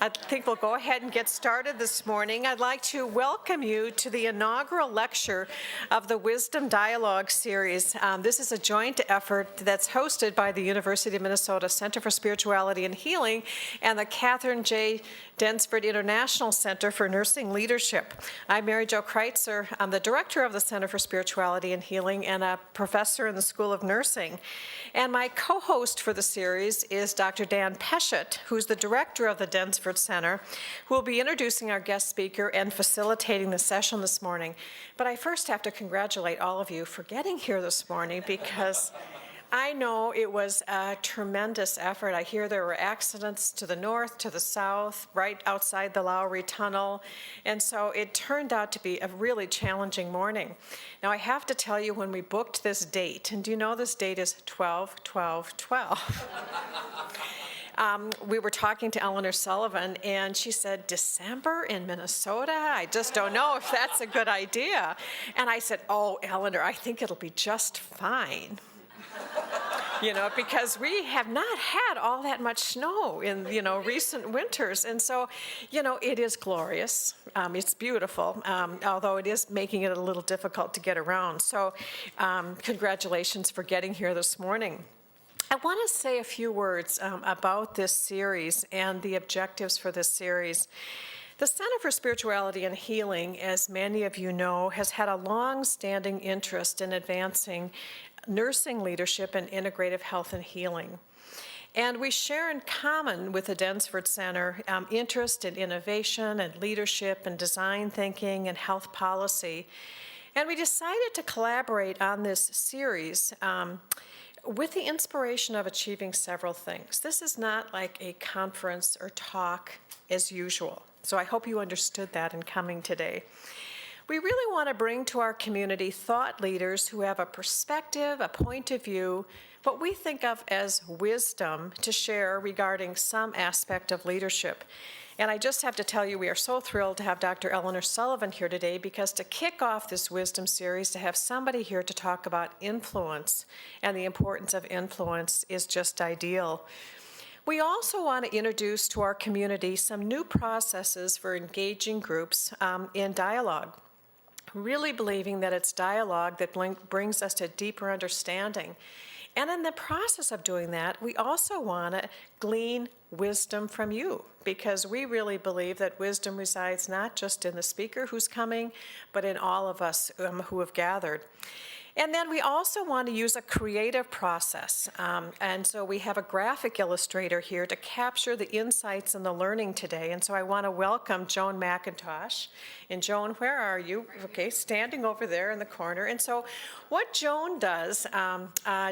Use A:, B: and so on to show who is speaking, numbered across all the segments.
A: I think we'll go ahead and get started this morning. I'd like to welcome you to the inaugural lecture of the Wisdom Dialogue series. This is a joint effort that's hosted by the University of Minnesota Center for Spirituality and Healing and the Katherine J. Densford International Center for Nursing Leadership. I'm Jo Kreitzer. I'm the director of the Center for Spirituality and Healing and a professor in the School of Nursing. And my co-host for the series is Dr. Dan Peshet, who's the director of the Densford Center, who will be introducing our guest speaker and facilitating the session this morning. But I first have to congratulate all of you for getting here this morning, because I know it was a tremendous effort. I hear there were accidents to the north, to the south, right outside the Lowry Tunnel, and so it turned out to be a really challenging morning. Now, I have to tell you, when we booked this date, and do you know this date is 12/12/12? We were talking to Eleanor Sullivan, and she said, December in Minnesota? I just don't know if that's a good idea. And I said, oh, Eleanor, I think it'll be just fine. Because we have not had all that much snow in, recent winters. And so, it is glorious. It's beautiful, although it is making it a little difficult to get around. So, congratulations for getting here this morning. I want to say a few words about this series and the objectives for this series. The Center for Spirituality and Healing, as many of you know, has had a long-standing interest in advancing nursing leadership and integrative health and healing. And we share in common with the Densford Center interest in innovation and leadership and design thinking and health policy. And we decided to collaborate on this series with the inspiration of achieving several things. This is not like a conference or talk as usual. So I hope you understood that in coming today. We really want to bring to our community thought leaders who have a perspective, a point of view, what we think of as wisdom to share regarding some aspect of leadership. And I just have to tell you, we are so thrilled to have Dr. Eleanor Sullivan here today, because to kick off this wisdom series, to have somebody here to talk about influence and the importance of influence is just ideal. We also want to introduce to our community some new processes for engaging groups in dialogue, really believing that it's dialogue that brings us to deeper understanding. And in the process of doing that, we also want to glean wisdom from you, because we really believe that wisdom resides not just in the speaker who's coming, but in all of us who have gathered. And then we also want to use a creative process. And so we have a graphic illustrator here to capture the insights and the learning today. And so I want to welcome Joan McIntosh. And Joan, where are you? Okay, standing over there in the corner. And so what Joan does,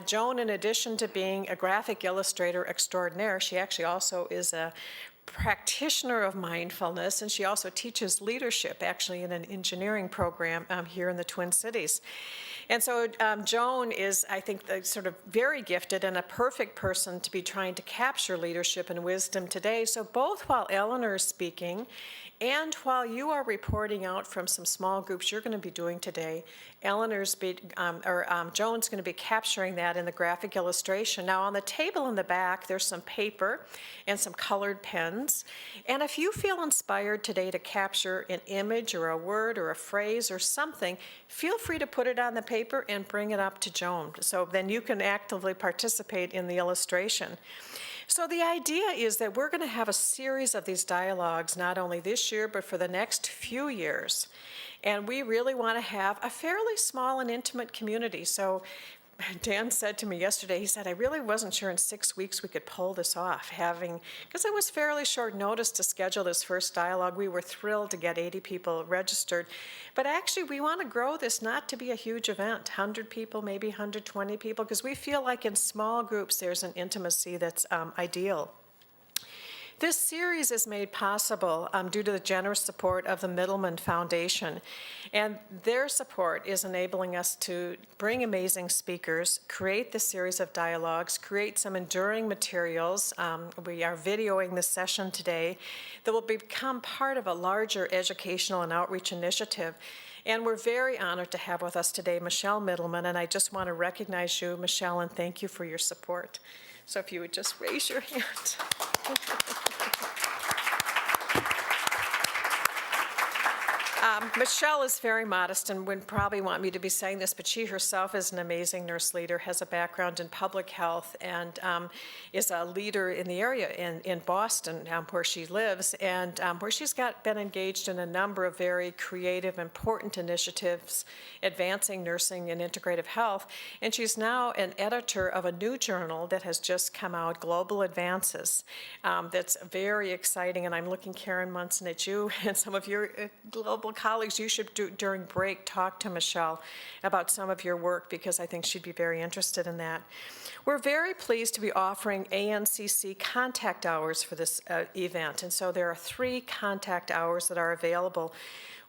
A: Joan, in addition to being a graphic illustrator extraordinaire, she actually also is a practitioner of mindfulness, and she also teaches leadership actually in an engineering program here in the Twin Cities. And so Joan is, I think, sort of very gifted and a perfect person to be trying to capture leadership and wisdom today. So both while Eleanor is speaking and while you are reporting out from some small groups you're going to be doing today, Joan's going to be capturing that in the graphic illustration. Now, on the table in the back, there's some paper and some colored pens. And if you feel inspired today to capture an image or a word or a phrase or something, feel free to put it on the paper and bring it up to Joan. So then you can actively participate in the illustration. So the idea is that we're going to have a series of these dialogues, not only this year, but for the next few years. And we really want to have a fairly small and intimate community. So Dan said to me yesterday, he said, I really wasn't sure in 6 weeks we could pull this off, because it was fairly short notice to schedule this first dialogue. We were thrilled to get 80 people registered. But actually, we want to grow this not to be a huge event, 100 people, maybe 120 people, because we feel like in small groups there's an intimacy that's ideal. This series is made possible due to the generous support of the Middleman Foundation, and their support is enabling us to bring amazing speakers, create this series of dialogues, create some enduring materials. We are videoing this session today that will become part of a larger educational and outreach initiative. And we're very honored to have with us today Michelle Middleman, and I just want to recognize you, Michelle, and thank you for your support. So if you would just raise your hand. Michelle is very modest and would probably want me to be saying this, but she herself is an amazing nurse leader, has a background in public health, and is a leader in the area in Boston, where she lives, and where she's been engaged in a number of very creative, important initiatives advancing nursing and integrative health. And she's now an editor of a new journal that has just come out, Global Advances. That's very exciting, and I'm looking, Karen Munson, at you and some of your global colleagues. You should, during break, talk to Michelle about some of your work, because I think she'd be very interested in that. We're very pleased to be offering ANCC contact hours for this event, and so there are 3 contact hours that are available.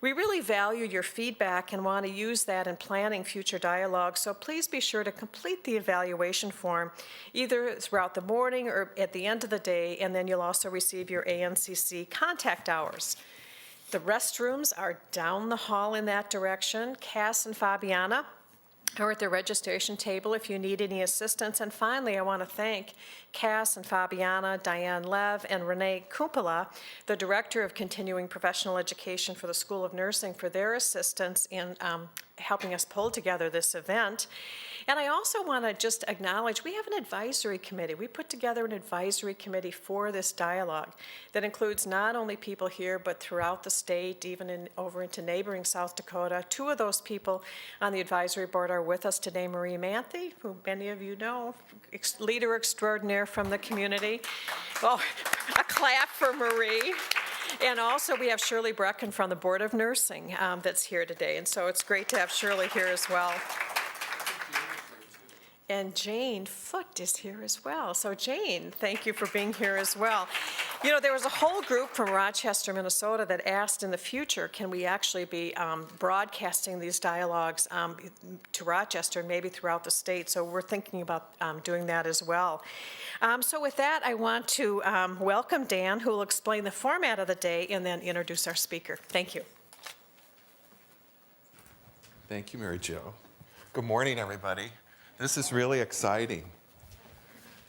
A: We really value your feedback and want to use that in planning future dialogues, so please be sure to complete the evaluation form either throughout the morning or at the end of the day, and then you'll also receive your ANCC contact hours. The restrooms are down the hall in that direction. Cass and Fabiana are at the registration table if you need any assistance. And finally, I want to thank Cass and Fabiana, Diane Lev, and Renee Kumpala, the Director of Continuing Professional Education for the School of Nursing, for their assistance in helping us pull together this event. And I also want to just acknowledge we have an advisory committee. We put together an advisory committee for this dialogue that includes not only people here, but throughout the state, even over into neighboring South Dakota. 2 of those people on the advisory board are with us today. Marie Manthe, who many of you know, leader extraordinaire from the community. Oh, a clap for Marie. And also we have Shirley Brecken from the Board of Nursing that's here today. And so it's great to have Shirley here as well. And Jane Foote is here as well. So Jane, thank you for being here as well. You know, there was a whole group from Rochester, Minnesota that asked in the future, can we actually be broadcasting these dialogues to Rochester, maybe throughout the state? So we're thinking about doing that as well. So with that, I want to welcome Dan, who will explain the format of the day and then introduce our speaker. Thank you.
B: Thank you, Mary Jo. Good morning, everybody. This is really exciting.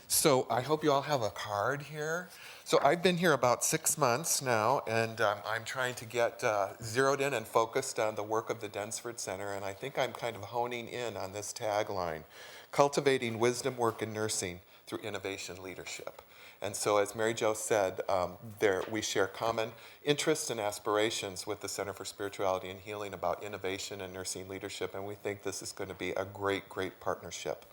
B: So I hope you all have a card here. So I've been here about 6 months now, and I'm trying to get zeroed in and focused on the work of the Densford Center, and I think I'm kind of honing in on this tagline, cultivating wisdom, work, and nursing through innovation leadership. And so as Mary Jo said, we share common interests and aspirations with the Center for Spirituality and Healing about innovation and nursing leadership, and we think this is going to be a great, great partnership.